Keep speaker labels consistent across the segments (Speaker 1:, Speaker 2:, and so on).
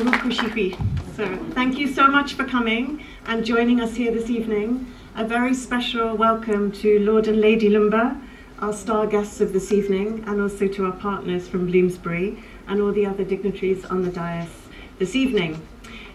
Speaker 1: So thank you so much for coming and joining us here this evening. A very special welcome to Lord and Lady Loomba, our star guests of this evening, and also to our partners from Bloomsbury and all the other dignitaries on the dais this evening.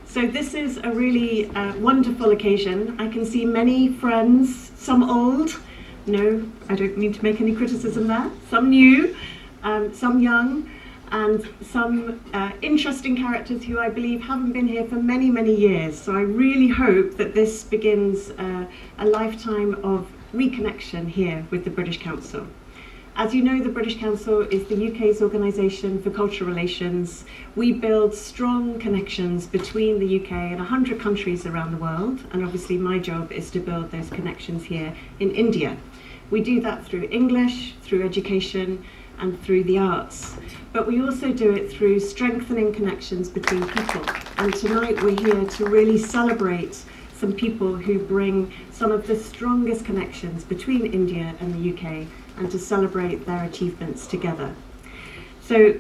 Speaker 1: So this is a really wonderful occasion. I can see many friends, some old, no, I don't mean to make any criticism there, some new, some young, and some interesting characters who I believe haven't been here for many, many years. So I really hope that this begins a lifetime of reconnection here with the British Council. As you know, the British Council is the UK's organisation for cultural relations. We build strong connections between the UK and 100 countries around the world, and obviously my job is to build those connections here in India. We do that through English, through education, and through the arts. But we also do it through strengthening connections between people. And tonight we're here to really celebrate some people who bring some of the strongest connections between India and the UK, and to celebrate their achievements together. So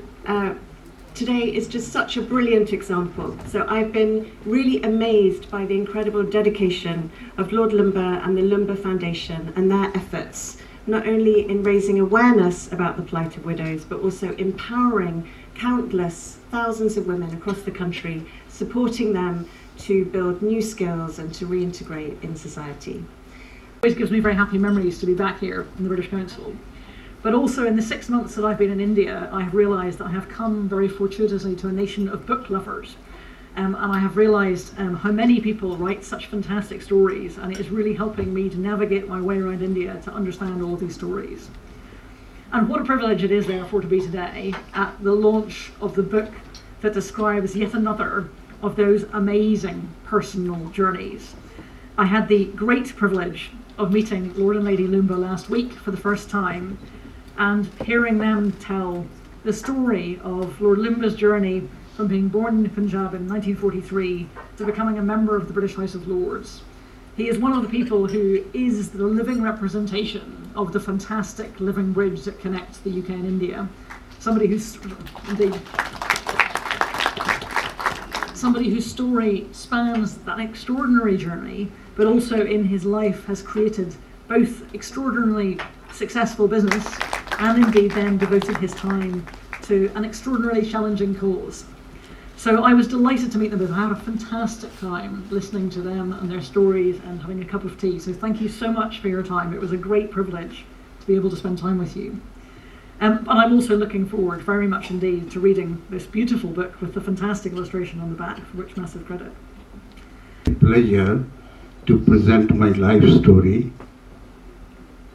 Speaker 1: today is just such a brilliant example. So I've been really amazed by the incredible dedication of Lord Loomba and the Loomba Foundation and their efforts, not only in raising awareness about the plight of widows, but also empowering countless thousands of women across the country, supporting them to build new skills and to reintegrate in society.
Speaker 2: It always gives me very happy memories to be back here in the British Council. But also in the 6 months that I've been in India, I have realised that I have come very fortuitously to a nation of book lovers. And I have realised how many people write such fantastic stories, and it is really helping me to navigate my way around India to understand all these stories. And what a privilege it is, therefore, to be today at the launch of the book that describes yet another of those amazing personal journeys. I had the great privilege of meeting Lord and Lady Loomba last week for the first time, and hearing them tell the story of Lord Loomba's journey from being born in Punjab in 1943 to becoming a member of the British House of Lords. He is one of the people who is the living representation of the fantastic living bridge that connects the UK and India. Somebody whose story spans that extraordinary journey, but also in his life has created both extraordinarily successful business and indeed then devoted his time to an extraordinarily challenging cause. So I was delighted to meet them both. I had a fantastic time listening to them and their stories and having a cup of tea. So thank you so much for your time. It was a great privilege to be able to spend time with you. And I'm also looking forward very much indeed to reading this beautiful book with the fantastic illustration on the back, for which massive credit.
Speaker 3: Pleasure to present my life story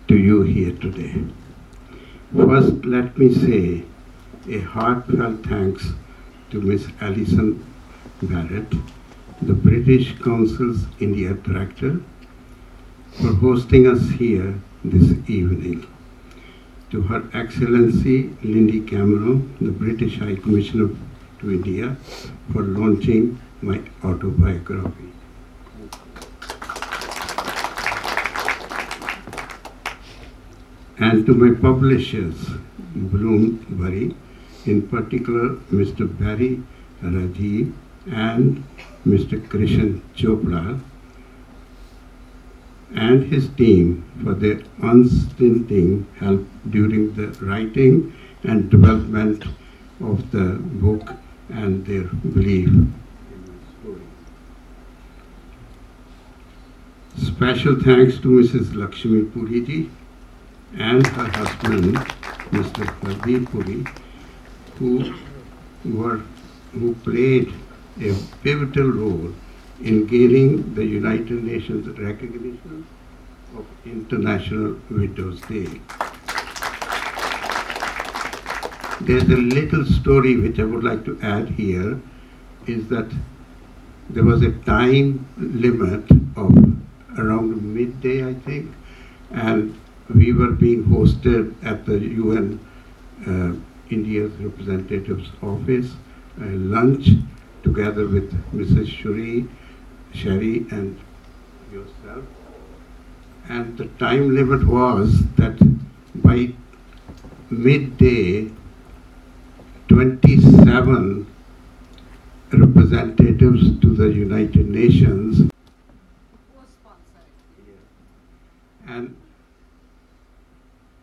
Speaker 3: to you here today. First, let me say a heartfelt thanks to Miss Alison Barrett, the British Council's India Director, for hosting us here this evening. To Her Excellency Lindy Cameron, the British High Commissioner to India, for launching my autobiography. And to my publishers, Bloomsbury, in particular Mr. Barry Rajiv and Mr. Krishan Chopra, and his team for their unstinting help during the writing and development of the book and their belief in my story. Special thanks to Mrs. Lakshmi Puriji and her husband, Mr. Hardeep Puri, who played a pivotal role in gaining the United Nations recognition of International Widows' Day. There's a little story which I would like to add here, is that there was a time limit of around midday, I think, and we were being hosted at the UN India's representative's office, lunch together with Mrs. Sherry and yourself. And the time limit was that by midday, 27 representatives to the United Nations. And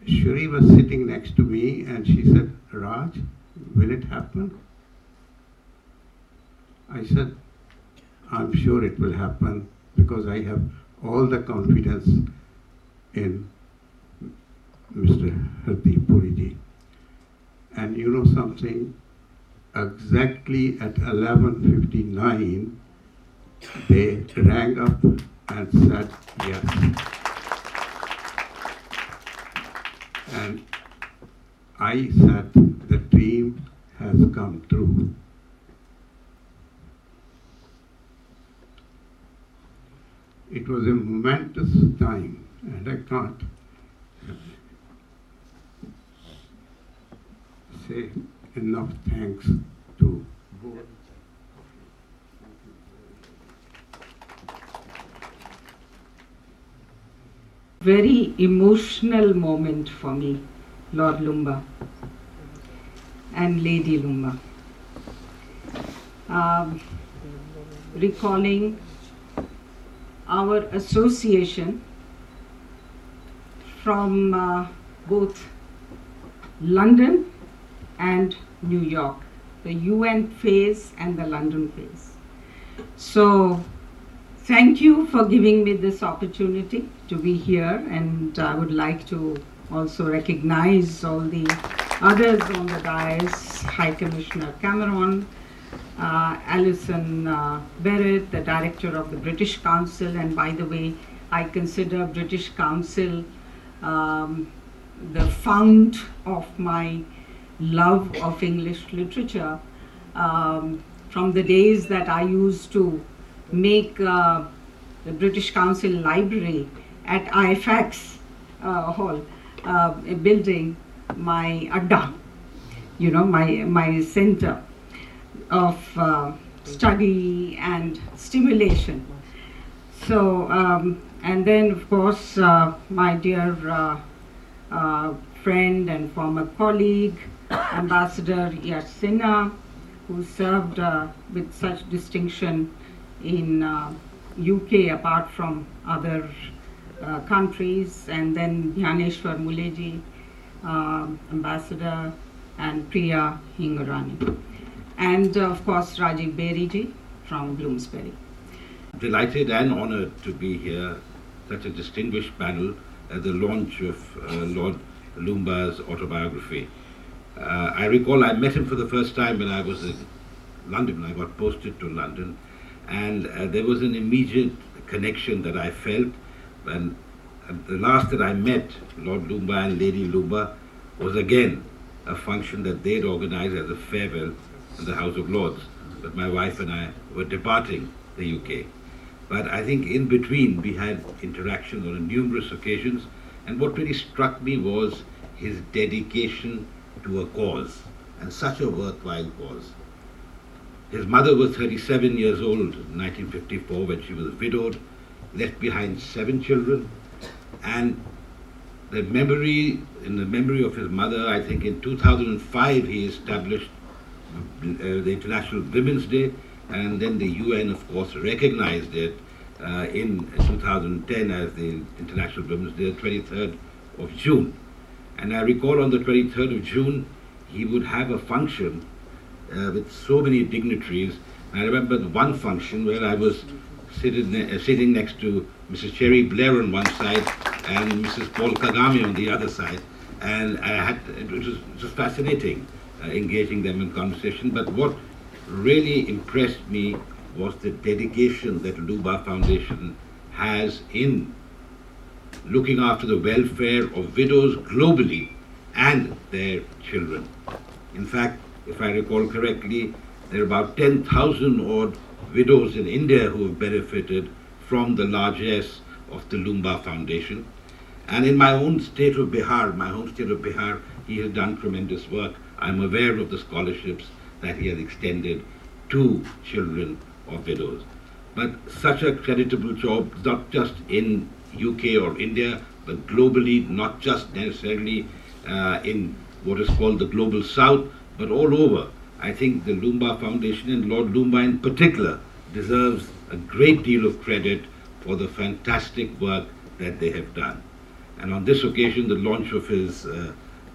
Speaker 3: Shuri was sitting next to me and she said, Raj, will it happen? I said, I'm sure it will happen because I have all the confidence in Mr. Hardeep Puriji. And you know something? Exactly at 11:59, they rang up and said yes. And I said, the dream has come true. It was a momentous time, and I can't say enough thanks to both.
Speaker 4: Very emotional moment for me, Lord Loomba and Lady Loomba. Recalling our association from both London and New York, the UN phase and the London phase. So thank you for giving me this opportunity to be here, and I would like to also recognize all the others on the dais, High Commissioner Cameron, Alison Barrett, the Director of the British Council, and by the way, I consider British Council the fount of my love of English literature from the days that I used to make the British Council Library at IFAX Hall, building my adda, you know, my center of study and stimulation. So, and then of course, my dear friend and former colleague, Ambassador Yash Sinha, who served with such distinction in UK apart from other countries, and then Dhyaneshwar Muleji, Ambassador, and Priya Hingorani. And of course Rajiv Beriji from Bloomsbury.
Speaker 5: Delighted and honored to be here, such a distinguished panel at the launch of Lord Loomba's autobiography. I recall I met him for the first time when I was in London, when I got posted to London, and there was an immediate connection that I felt. And the last that I met Lord Loomba and Lady Loomba was again a function that they'd organized as a farewell in the House of Lords, but my wife and I were departing the UK. But I think in between we had interactions on numerous occasions, and what really struck me was his dedication to a cause, and such a worthwhile cause. His mother was 37 years old in 1954 when she was widowed, left behind 7 children, and in the memory of his mother, I think in 2005 he established the International Women's Day, and then the UN, of course, recognized it in 2010 as the International Women's Day, the 23rd of June. And I recall on the 23rd of June, he would have a function with so many dignitaries. I remember one function where I was sitting next to Mrs. Cherry Blair on one side and Mrs. Paul Kagame on the other side, and it was fascinating engaging them in conversation. But what really impressed me was the dedication that Loomba Foundation has in looking after the welfare of widows globally and their children. In fact, if I recall correctly, there are about 10,000 odd widows in India who have benefited from the largesse of the Loomba Foundation. And in my own state of Bihar, he has done tremendous work. I'm aware of the scholarships that he has extended to children of widows. But such a creditable job, not just in UK or India, but globally, not just necessarily in what is called the Global South, but all over. I think the Loomba Foundation and Lord Loomba in particular deserves a great deal of credit for the fantastic work that they have done. And on this occasion, the launch of his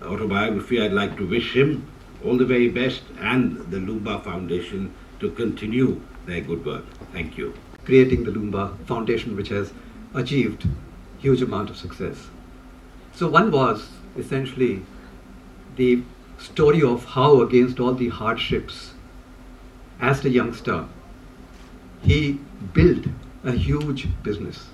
Speaker 5: autobiography, I'd like to wish him all the very best and the Loomba Foundation to continue their good work. Thank you.
Speaker 6: Creating the Loomba Foundation, which has achieved huge amount of success. So one was essentially the story of how, against all the hardships, as a youngster, he built a huge business.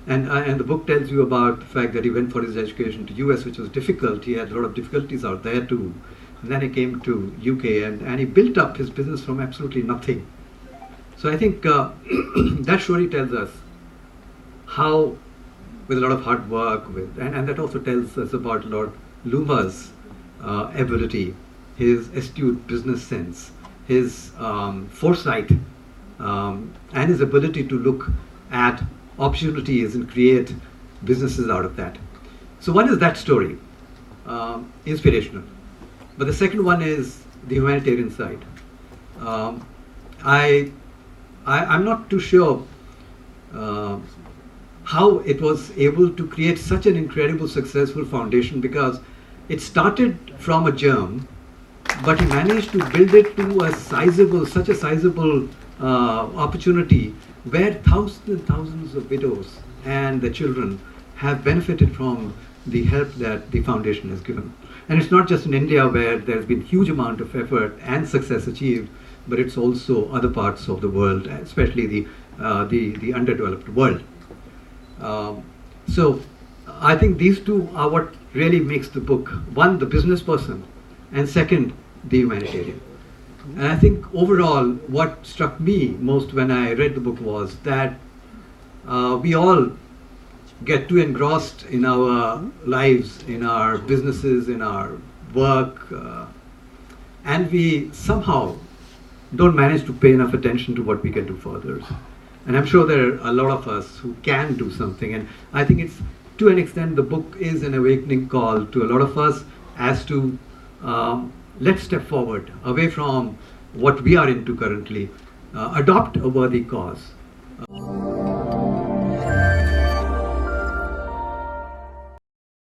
Speaker 6: And the book tells you about the fact that he went for his education to US, which was difficult. He had a lot of difficulties out there too. And then he came to UK and he built up his business from absolutely nothing. So I think that story tells us how, with a lot of hard work, and that also tells us about Lord Loomba's ability, his astute business sense, his foresight, and his ability to look at opportunities and create businesses out of that. So one is that story, inspirational. But the second one is the humanitarian side. I'm not too sure how it was able to create such an incredible successful foundation, because it started from a germ, but he managed to build it to such a sizable opportunity where thousands and thousands of widows and their children have benefited from the help that the foundation has given. And it's not just in India where there's been huge amount of effort and success achieved, but it's also other parts of the world, especially the underdeveloped world. So I think these two are what really makes the book. One, the business person, and second, the humanitarian. And I think overall what struck me most when I read the book was that we all get too engrossed in our lives, in our businesses, in our work, and we somehow don't manage to pay enough attention to what we can do for others. And I'm sure there are a lot of us who can do something, and I think it's, to an extent, the book is an awakening call to a lot of us as to let's step forward away from what we are into currently, adopt a worthy cause.